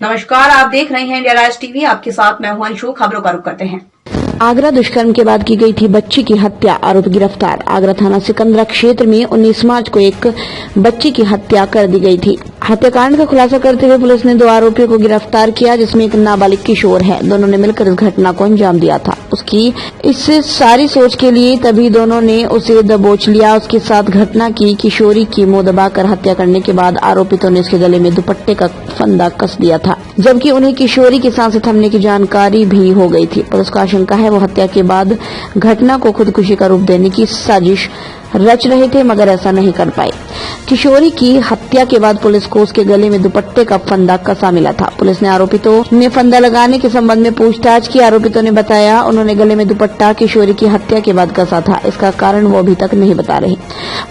नमस्कार, आप देख रहे हैं इंडिया राइज टीवी। आपके साथ मैं हूं अंशु। खबरों का रुख करते हैं। आगरा दुष्कर्म के बाद की गई थी बच्ची की हत्या, आरोपी गिरफ्तार। आगरा थाना सिकंदरा क्षेत्र में 19 मार्च को एक बच्ची की हत्या कर दी गई थी। हत्याकांड का खुलासा करते हुए पुलिस ने 2 आरोपियों को गिरफ्तार किया, जिसमें एक नाबालिग किशोर है। दोनों ने मिलकर इस घटना को अंजाम दिया था। उसकी इस सारी सोच के लिए तभी दोनों ने उसे दबोच लिया। उसके साथ घटना की किशोरी की मुंह दबाकर हत्या करने के बाद आरोपितों ने उसके गले में दुपट्टे का फंदा कस दिया था, जबकि उन्हें किशोरी की सांसें थमने की जानकारी भी हो गई थी। पुलिस का आशंका है वो हत्या के बाद घटना को खुदकुशी का रूप देने की साजिश रच रहे थे, मगर ऐसा नहीं कर पाए। किशोरी की हत्या के बाद पुलिस को उसके गले में दुपट्टे का फंदा कसा मिला था। पुलिस ने आरोपितों ने फंदा लगाने के संबंध में पूछताछ की। आरोपितों ने बताया उन्होंने गले में दुपट्टा किशोरी की हत्या के बाद कसा था। इसका कारण वो अभी तक नहीं बता रहे।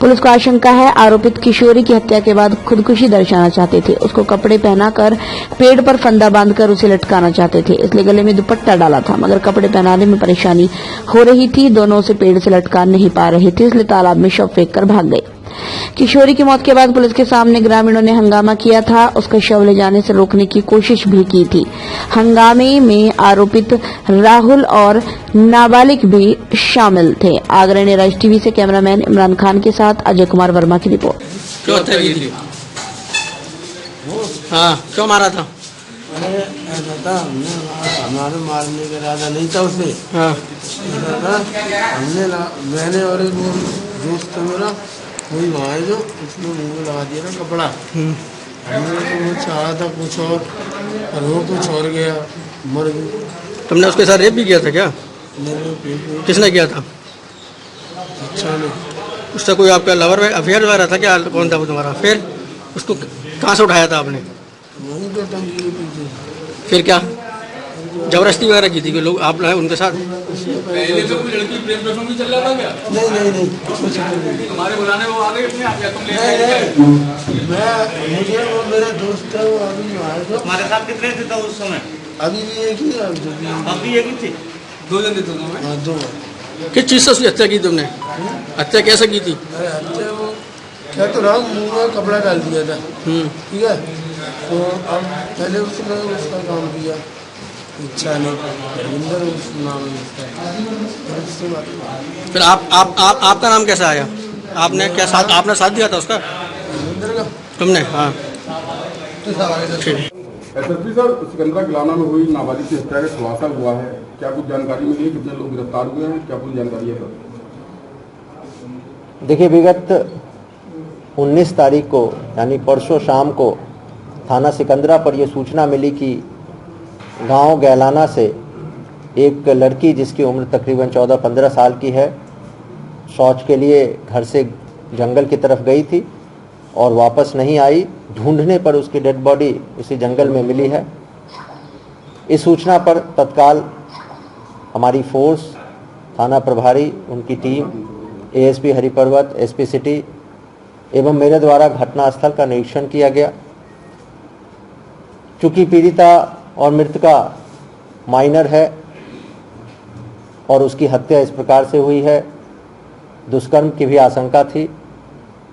पुलिस को आशंका है आरोपित किशोरी की हत्या के बाद खुदकुशी दर्शाना चाहते थे। उसको कपड़े पहनाकर पेड़ पर फंदा बांधकर उसे लटकाना चाहते थे, इसलिए गले में दुपट्टा डाला था, मगर कपड़े पहनाने में परेशानी हो रही थी। दोनों उसे पेड़ से लटका नहीं पा रहे थे, इसलिए तालाब में शव फेंककर भाग गए। किशोरी की मौत के बाद पुलिस के सामने ग्रामीणों ने हंगामा किया था। उसका शव ले जाने से रोकने की कोशिश भी की थी। हंगामे में आरोपित राहुल और नाबालिग भी शामिल थे। आगरा इंडिया राइज टीवी से कैमरामैन इमरान खान के साथ अजय कुमार वर्मा की रिपोर्ट। क्यों हत्या की थी? हाँ, क्यों मारा था? अरे ऐसा था, हमारे मारने का इरादा नहीं था उसे। हाँ, ऐसा था, मैंने और एक वो दोस्त था मेरा, वही वहाँ है जो उसने मुँह में लगा दिया ना कपड़ा। हमने तो वो चाहा था कुछ और वो कुछ और गया, मर गई। तुमने उसके साथ रेप भी किया था क्या? किसने किया था? अच्छा नहीं, उससे कोई आपका लवर अफेयर वगैरह था क्या? कौन था वो तुम्हारा? फिर उसको कहाँ से उठाया था आपने? वहीं तो टंकी के पीछे। फिर क्या जबरदस्ती वगैरह की थी कि लोग आप लाए उनके साथ? पहले तो कोई लड़की प्रेम प्रसंग भी चल रहा था क्या? नहीं कुछ नहीं। हमारे बुलाने वो आ गए अपने आप, या तुम ले नहीं आए? मैं मुझे वो मेरा दोस्त है, वो अभी आया था। हमारे साथ कितने थे तो उस समय? अभी भी एक ही है, जो भी अब भी एक ही थे। 2 जन थे तुम्हें? हाँ 2। किस चीज़ से उसकी हत्या की तुमने? हत्या कैसे की थी? अरे अच्छा वो क्या तो रहा, मुँह में कपड़ा डाल दिया था। ठीक है, तो अब पहले उसने उसका काम किया, इच्छा नहीं, रविंदर उस नाम है उसका। फिर आपका नाम कैसे आया? आपने क्या साथ आपने साथ दिया था उसका? रविंदर का तुमने? हाँ, ठीक। एसएसपी सर, सिकंदरा गिलाना में हुई नाबालिग की हत्या का खुलासा हुआ है, क्या कुछ जानकारी मिली है? कितने लोग गिरफ्तार हुए हैं, क्या कुछ जानकारी है सर? देखिए, विगत 19 तारीख को यानी परसों शाम को थाना सिकंदरा पर यह सूचना मिली कि गांव गैलाना से एक लड़की जिसकी उम्र तकरीबन 14-15 साल की है, शौच के लिए घर से जंगल की तरफ गई थी और वापस नहीं आई। ढूंढने पर उसकी डेड बॉडी उसी जंगल में मिली है। इस सूचना पर तत्काल हमारी फोर्स, थाना प्रभारी, उनकी team, ASP Hariparvat, SP city एवं मेरे द्वारा घटनास्थल का निरीक्षण किया गया। चूँकि पीड़िता और मृतका माइनर है और उसकी हत्या इस प्रकार से हुई है, दुष्कर्म की भी आशंका थी।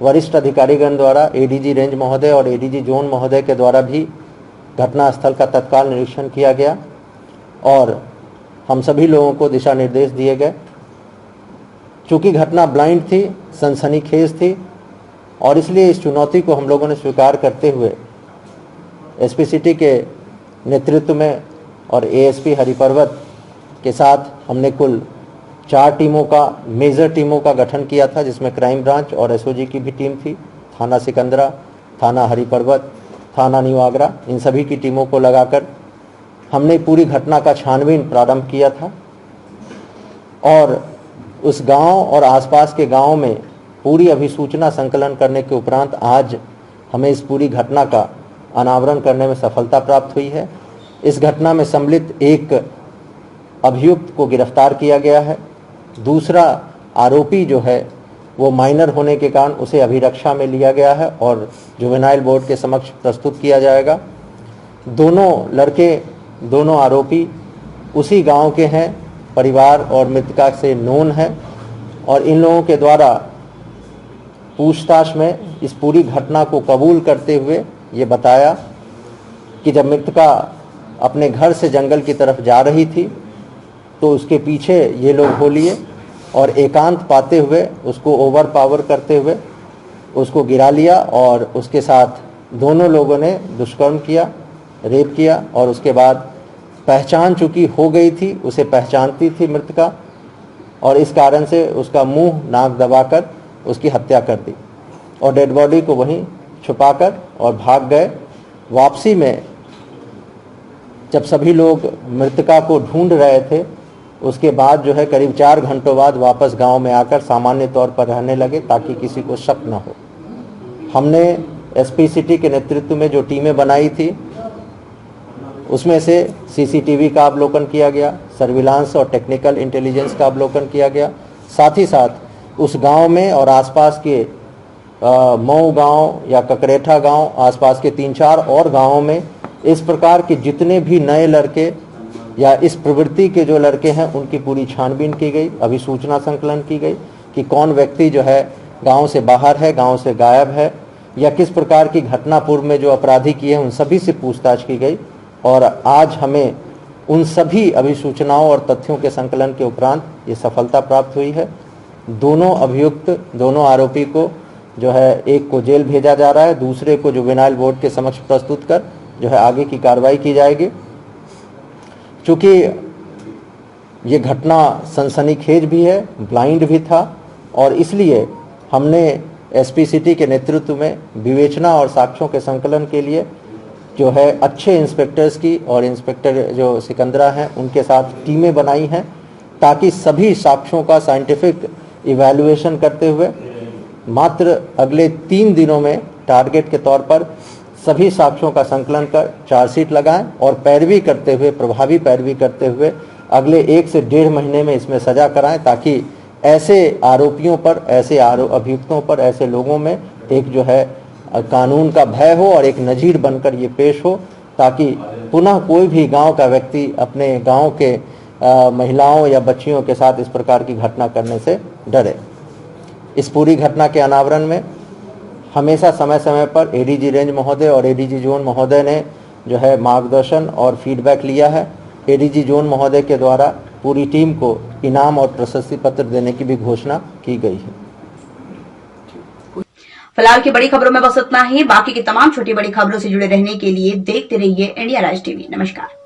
वरिष्ठ अधिकारीगण द्वारा एडीजी रेंज महोदय और एडीजी जोन महोदय के द्वारा भी घटनास्थल का तत्काल निरीक्षण किया गया और हम सभी लोगों को दिशा निर्देश दिए गए। चूँकि घटना ब्लाइंड थी, सनसनीखेज थी और इसलिए इस चुनौती को हम लोगों ने स्वीकार करते हुए एसपी सिटी के नेतृत्व में और एएसपी हरिपर्वत के साथ हमने कुल 4 टीमों का, मेजर टीमों का गठन किया था, जिसमें क्राइम ब्रांच और एसओजी की भी टीम थी। थाना सिकंदरा, थाना हरिपर्वत, थाना न्यू आगरा, इन सभी की टीमों को लगाकर हमने पूरी घटना का छानबीन प्रारंभ किया था और उस गांव और आसपास के गांव में पूरी अभिसूचना संकलन करने के उपरांत आज हमें इस पूरी घटना का अनावरण करने में सफलता प्राप्त हुई है। इस घटना में सम्मिलित एक अभियुक्त को गिरफ्तार किया गया है। दूसरा आरोपी जो है वो माइनर होने के कारण उसे अभिरक्षा में लिया गया है और जुवेनाइल बोर्ड के समक्ष प्रस्तुत किया जाएगा। दोनों लड़के, दोनों आरोपी उसी गांव के हैं, परिवार और मृतका से नोन है और इन लोगों के द्वारा पूछताछ में इस पूरी घटना को कबूल करते हुए ये बताया कि जब मृतका अपने घर से जंगल की तरफ जा रही थी तो उसके पीछे ये लोग हो लिए और एकांत पाते हुए उसको ओवर पावर करते हुए उसको गिरा लिया और उसके साथ दोनों लोगों ने दुष्कर्म किया, रेप किया और उसके बाद पहचान चुकी हो गई थी, उसे पहचानती थी मृतका और इस कारण से उसका मुंह नाक दबाकर उसकी हत्या कर दी और डेड बॉडी को वहीं छुपाकर और भाग गए। वापसी में जब सभी लोग मृतका को ढूंढ रहे थे उसके बाद जो है करीब 4 घंटों बाद वापस गांव में आकर सामान्य तौर पर रहने लगे ताकि किसी को शक न हो। हमने एसपी सिटी के नेतृत्व में जो टीमें बनाई थी उसमें से सीसीटीवी का अवलोकन किया गया, सर्विलांस और टेक्निकल इंटेलिजेंस का अवलोकन किया गया। साथ ही साथ उस गांव में और आसपास के मऊ गांव या ककरेठा गांव, आसपास के 3-4 और गांवों में इस प्रकार के जितने भी नए लड़के या इस प्रवृत्ति के जो लड़के हैं उनकी पूरी छानबीन की गई, अभिसूचना संकलन की गई कि कौन व्यक्ति जो है गांव से बाहर है, गांव से गायब है या किस प्रकार की घटना पूर्व में जो अपराधी किए हैं उन सभी से पूछताछ की गई और आज हमें उन सभी अभिसूचनाओं और तथ्यों के संकलन के उपरांत ये सफलता प्राप्त हुई है। दोनों अभियुक्त, दोनों आरोपी को जो है एक को जेल भेजा जा रहा है, दूसरे को जुवेनाइल बोर्ड के समक्ष प्रस्तुत कर जो है आगे की कार्रवाई की जाएगी। चूँकि ये घटना सनसनीखेज भी है, ब्लाइंड भी था और इसलिए हमने एसपी सिटी के नेतृत्व में विवेचना और साक्ष्यों के संकलन के लिए जो है अच्छे इंस्पेक्टर्स की और इंस्पेक्टर जो सिकंदरा हैं उनके साथ टीमें बनाई हैं ताकि सभी साक्ष्यों का साइंटिफिक इवैल्यूएशन करते हुए मात्र अगले 3 दिनों में टारगेट के तौर पर सभी साक्ष्यों का संकलन कर चार्जशीट लगाएं और पैरवी करते हुए, प्रभावी पैरवी करते हुए अगले 1 से 1.5 महीने में इसमें सजा कराएं ताकि ऐसे आरोपियों पर, ऐसे अभियुक्तों पर, ऐसे लोगों में एक जो है कानून का भय हो और एक नजीर बनकर ये पेश हो ताकि पुनः कोई भी गांव का व्यक्ति अपने गांव के महिलाओं या बच्चियों के साथ इस प्रकार की घटना करने से डरे। इस पूरी घटना के अनावरण में हमेशा समय समय पर एडीजी रेंज महोदय और एडीजी जोन महोदय ने जो है मार्गदर्शन और फीडबैक लिया है। एडीजी जोन महोदय के द्वारा पूरी टीम को इनाम और प्रशस्ति पत्र देने की भी घोषणा की गई है। फिलहाल की बड़ी खबरों में बस इतना ही। बाकी की तमाम छोटी बड़ी खबरों से जुड़े रहने के लिए देखते रहिए इंडिया राज टीवी। नमस्कार।